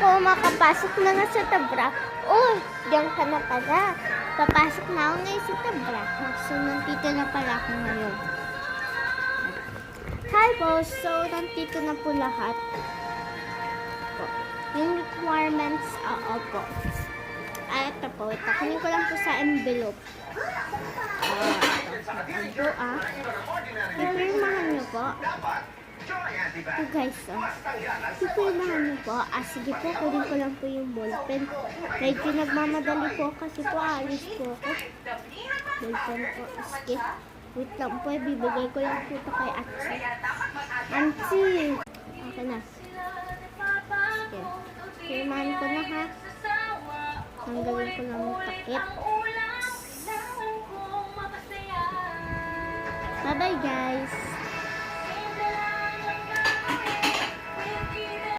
ko, makapasok na nga sa Tabra. Oh, diyan ka na pala. Papasok na ako ngayon sa Tabra. So, nandito na pala ako ngayon. Hi po, so nandito na po lahat. Yung requirements, opo. Ito po, ito. Kunin ko lang po sa envelope. Ito, Ipirmahan niyo po. Ito guys, Ipirmahan niyo po. Sige po, kunin ko lang po yung ballpen. Medyo nagmamadali po kasi po, alis po ako. Ballpen po, sige. Wait lang po, bibigay ko lang po ito kay Atsi. Atsi! Okay na. Sige. Pirmahan ko na ha. Tanggalin ko lang yung takip. Bye-bye guys!